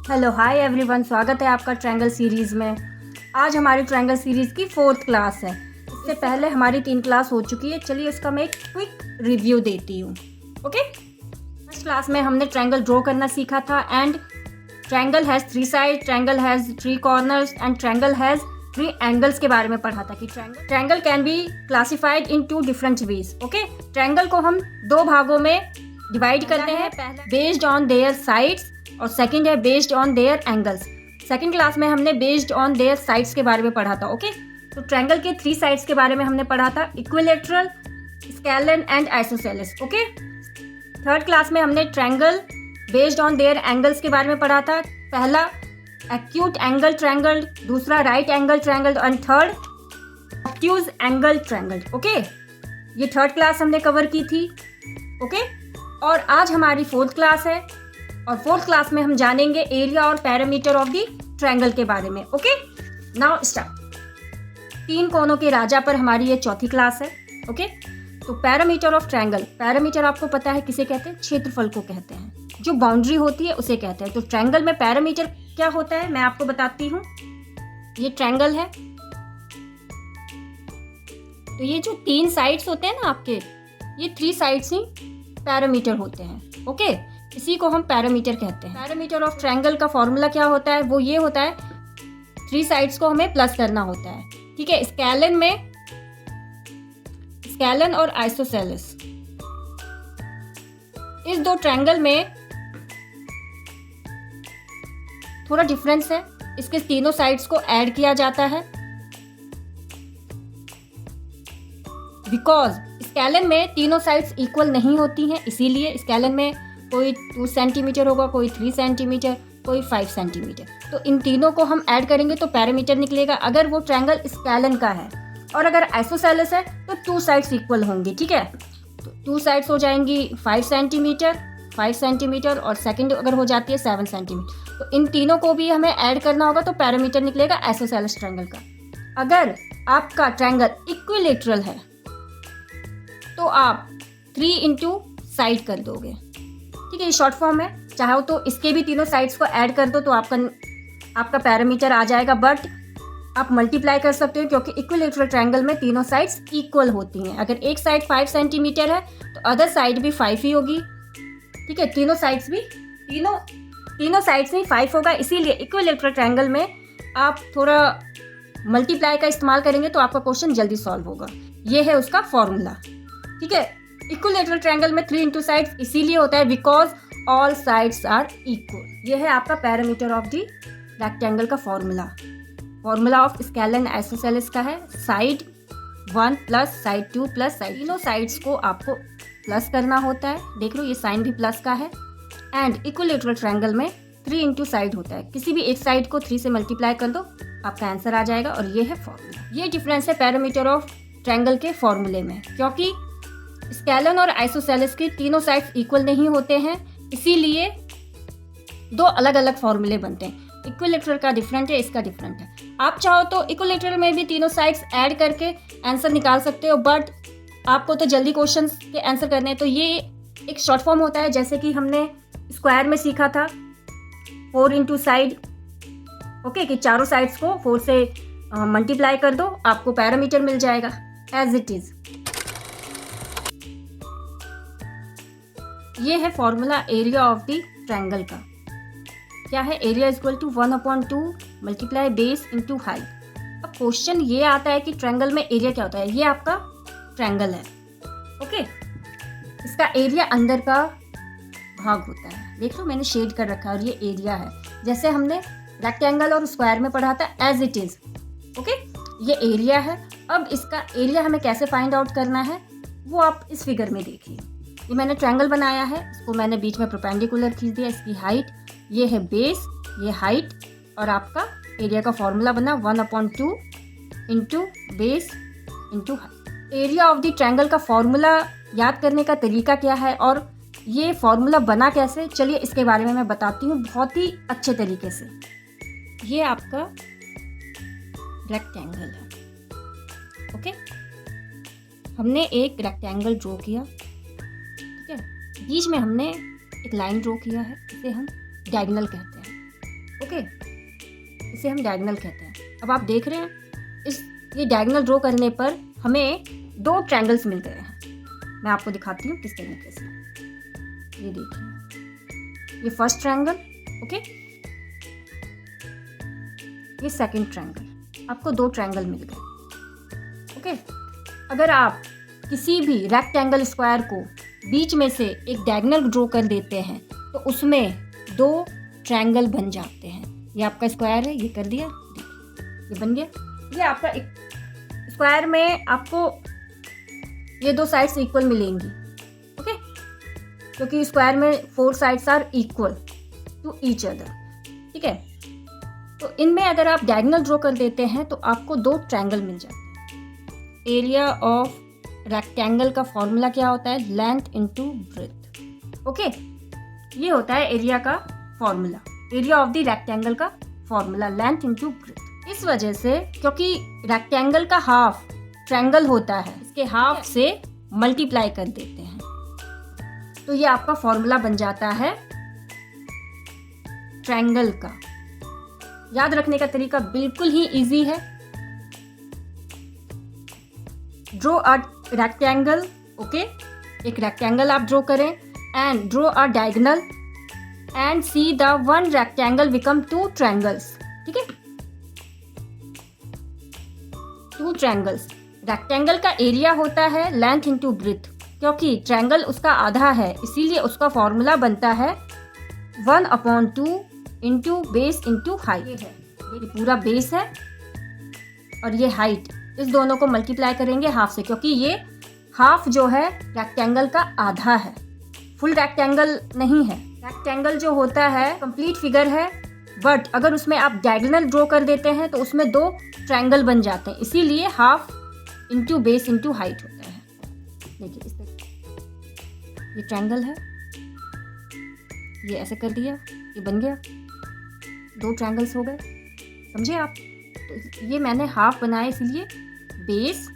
Hello hi everyone, स्वागत है आपका ट्रायंगल सीरीज़ में। आज हमारी ट्रायंगल सीरीज़ की 4th क्लास है। इससे पहले हमारी 3 क्लास हो चुकी है। चलिए इसका मैं एक क्विक रिव्यू देती हूँ। ओके, फर्स्ट क्लास में हमने ट्रायंगल ड्रॉ करना सीखा था and triangle has 3 side, triangle has 3 corners and triangle has 3 angles के बारे में पढ़ा था कि triangle can be classified in 2 different ways. Okay, triangle को हम 2 भागों में डिवाइड करते हैं, बेस्ड ऑन देयर साइड्स और सेकंड है based on their angles. Second class में हमने बेस्ड ऑन देयर साइड्स के बारे में पढ़ा था। ओके, तो ट्रायंगल के 3 साइड्स के बारे में हमने पढ़ा था, equilateral, scalene and isosceles. Okay, third class में हमने triangle based on their angles के बारे में पढ़ा था। पहला एक्यूट एंगल ट्रायंगल, दूसरा right angle triangle and third obtuse angle triangle. Okay, ये थर्ड क्लास हमने कवर की थी। ओके, और आज हमारी 4th क्लास है और 4th क्लास में हम जानेंगे एरिया और पैरामीटर ऑफ द ट्रायंगल के बारे में। Okay, now start. 3 कोनों के राजा पर हमारी ये 4थी क्लास है। ओके, तो पैरामीटर ऑफ ट्रायंगल, पैरामीटर आपको पता है किसे कहते हैं? क्षेत्रफल को कहते हैं। जो बाउंड्री होती है उसे कहते हैं। तो ट्रायंगल में पैरामीटर क्या होता है मैं आपको बताती हूँ। ये ट्रायंगल है, तो ये जो 3 साइड्स होते हैं ना आपके, ये 3 साइड्स ही पैरामीटर होते हैं। ओके, इसी को हम पैरामीटर कहते हैं। पैरामीटर ऑफ ट्रायंगल का फॉर्मूला क्या होता है? वो ये होता है, 3 साइड्स को हमें प्लस करना होता है। ठीक है, स्केलन में स्केलन और आइसोसेलेस, इस 2 ट्रायंगल में थोड़ा डिफरेंस है। इसके तीनों साइड्स को ऐड किया जाता है बिकॉज स्केलन में तीनों साइड्स इक्वल नहीं होती हैं, इसीलिए स्केलन में कोई 2 सेंटीमीटर होगा, कोई 3 सेंटीमीटर, कोई 5 सेंटीमीटर। तो इन तीनों को हम ऐड करेंगे तो पैरामीटर निकलेगा, अगर वो ट्रायंगल स्केलन का है। और अगर आइसोसेलेस है तो 2 साइड्स इक्वल होंगी। ठीक है, तो 2 साइड्स हो जाएंगी 5 सेंटीमीटर और सेकंड अगर हो जाती है 7 सेंटीमीटर। तो इन तीनों को भी हमें ऐड करना होगा तो पैरामीटर निकलेगा आइसोसेलेस ट्रायंगल का। अगर आपका ट्रायंगल इक्विलैटरल है तो आप 3 इंटू साइड कर दोगे। ठीक है, ये शॉर्ट फॉर्म है। चाहो तो इसके भी तीनों साइड्स को ऐड कर दो तो आपका पैरामीटर आ जाएगा, बट आप मल्टीप्लाई कर सकते हो क्योंकि इक्विलैटरल ट्रायंगल में तीनों साइड्स इक्वल होती हैं। अगर एक साइड 5 सेंटीमीटर है तो अदर साइड भी 5 ही होगी। ठीक है, तीनों साइड्स में 5 होगा, इसीलिए इक्विलैटरल ट्रायंगल में आप थोड़ा मल्टीप्लाई का इस्तेमाल करेंगे तो आपका क्वेश्चन जल्दी सॉल्व होगा। ये है उसका फॉर्मूला। ठीक है, इक्विलैटरल ट्रायंगल में 3 इंटू साइड्स इसीलिए होता है because all sides are equal. ये है आपका पैरामीटर ऑफ द रेक्टेंगल का फॉर्मूला। फॉर्मूला ऑफ स्केलन आइसोसेलेस का है side 1 plus side 2 plus side, तीनों साइड्स को आपको प्लस करना होता है। देख लो ये साइन भी प्लस का है। एंड इक्विलैटरल ट्रायंगल में 3 इंटू साइड होता है, किसी भी एक साइड को 3 से मल्टीप्लाई कर दो आपका आंसर आ जाएगा, और ये है फॉर्मूला। ये डिफरेंस है पैरामीटर ऑफ ट्रायंगल के फॉर्मूले में, क्योंकि स्केलन और आइसोसेलेस के तीनों साइड्स इक्वल नहीं होते हैं, इसीलिए 2 अलग अलग फॉर्मूले बनते हैं। इक्विलैटरल का डिफरेंट है, इसका डिफरेंट है। आप चाहो तो इक्विलैटरल में भी तीनों साइड्स ऐड करके आंसर निकाल सकते हो, बट आपको तो जल्दी क्वेश्चंस के आंसर करने हैं, तो ये एक शॉर्ट फॉर्म होता है, जैसे कि हमने स्क्वायर में सीखा था 4 इंटू साइड। ओके, कि चारों साइड्स को 4 से मल्टीप्लाई कर दो, आपको पैरामीटर मिल जाएगा एज इट इज। ये है formula area of the triangle का। क्या है? Area is equal to 1/2 multiply base into height. अब क्वेश्चन ये आता है कि ट्रायंगल में एरिया क्या होता है। ये आपका ट्रायंगल है। ओके, इसका एरिया अंदर का भाग होता है। देख लो मैंने शेड कर रखा है, और ये एरिया है, जैसे हमने रेक्टेंगल और स्क्वायर में पढ़ा था एज इट इज। ओके, ये एरिया है। अब इसका एरिया हमें कैसे फाइंड आउट करना है वो आप इस फिगर में देखिए। ये मैंने ट्रायंगल बनाया है, इसको मैंने बीच में परपेंडिकुलर खींच दिया। इसकी हाइट ये है बेस, ये हाइट, और आपका एरिया का फॉर्मूला बना 1/2 into base into height. Area of the triangle का फॉर्मूला याद करने का तरीका क्या है और ये फॉर्मूला बना कैसे, चलिए इसके बारे में मैं बताती हूँ बहुत ही अच्छे तरीके से। ये आपका रेक्टेंगल है। ओके, हमने एक रेक्टेंगल ड्रॉ किया। ठीक है, बीच में हमने एक लाइन ड्रॉ किया है, इसे हम डायगोनल कहते हैं। ओके, इसे हम डायगोनल कहते हैं। अब आप देख रहे हैं ये डायगोनल ड्रॉ करने पर हमें 2 ट्रायंगल्स मिल गए हैं। मैं आपको दिखाती हूँ किस तरीके से। ये देखिए, ये फर्स्ट ट्रायंगल, ओके, ये सेकंड ट्रायंगल। आपको 2 ट्रायंगल मिल गए। ओके, अगर आप किसी भी रेक्टेंगल स्क्वायर को बीच में से एक डायगोनल ड्रॉ कर देते हैं तो उसमें 2 ट्रायंगल बन जाते हैं। ये आपका स्क्वायर है, ये कर दिया, ये बन गया। ये आपका एक स्क्वायर में आपको ये 2 साइड्स इक्वल मिलेंगी, ओके, क्योंकि स्क्वायर में 4 sides are equal to each other, ठीक है। तो इनमें अगर आप डायगोनल ड्रॉ कर देते हैं तो आपको 2 ट्रायंगल मिल जाते हैं। एरिया ऑफ रेक्टेंगल का फॉर्मूला क्या होता है? Length into breadth, okay. ये होता है एरिया का formula, area of the rectangle का फॉर्मूला, लेंथ इनटू ब्रेथ। इस वजह से, क्योंकि रेक्टेंगल का हाफ ट्रायंगल होता है, इसके हाफ से मल्टीप्लाई कर देते हैं, तो ये आपका फॉर्मूला बन जाता है ट्रायंगल का। याद रखने का तरीका बिल्कुल ही इजी है। ड्रॉ अ रेक्टेंगल, ओके, एक रेक्टेंगल आप ड्रॉ करें and draw a diagonal and see the 1 rectangle become 2 triangles, ठीक है। 2 ट्रायंगल्स। रेक्टेंगल का एरिया होता है लेंथ इंटू ब्रेथ, क्योंकि ट्रायंगल उसका आधा है, इसीलिए उसका फॉर्मूला बनता है 1/2 इंटू बेस इंटू हाइट। ये पूरा बेस है और ये हाइट, इस दोनों को मल्टीप्लाई करेंगे हाफ से, क्योंकि ये हाफ जो है रेक्टेंगल का आधा है, फुल रेक्टेंगल नहीं है। रेक्टेंगल जो होता है कंप्लीट फिगर है, बट अगर उसमें आप डायगोनल ड्रॉ कर देते हैं तो उसमें 2 ट्रायंगल बन जाते हैं, इसीलिए half into base into height होता है। देखिए इस तरह, ये ट्रायंगल है, ये ऐसे कर दिया, ये बन गया, 2 ट्रायंगल्स हो गए, समझे आप। तो ये मैंने हाफ बनाया, इसीलिए बेस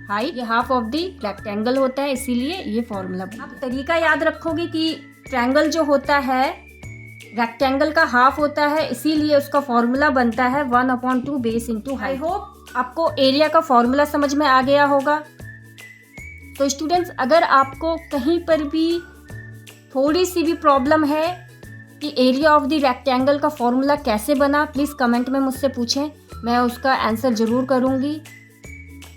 हाइट, ये हाफ ऑफ द रेक्टेंगल होता है, इसीलिए ये फॉर्मूला बना। आप तरीका याद रखोगे कि ट्रायंगल जो होता है रेक्टेंगल का हाफ होता है, इसीलिए उसका फॉर्मूला बनता है 1/2 base into height. I hope आपको एरिया का फॉर्मूला समझ में आ गया होगा। तो स्टूडेंट्स, अगर आपको कहीं पर भी थोड़ी सी भी प्रॉब्लम है कि एरिया ऑफ द रेक्टेंगल का फॉर्मूला कैसे बना, प्लीज़ कमेंट में मुझसे पूछें, मैं उसका आंसर ज़रूर करूँगी।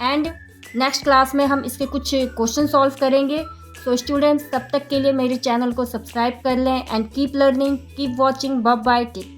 एंड नेक्स्ट क्लास में हम इसके कुछ क्वेश्चन सॉल्व करेंगे। सो स्टूडेंट्स, तब तक के लिए मेरे चैनल को सब्सक्राइब कर लें and keep learning, keep watching, bye bye, take.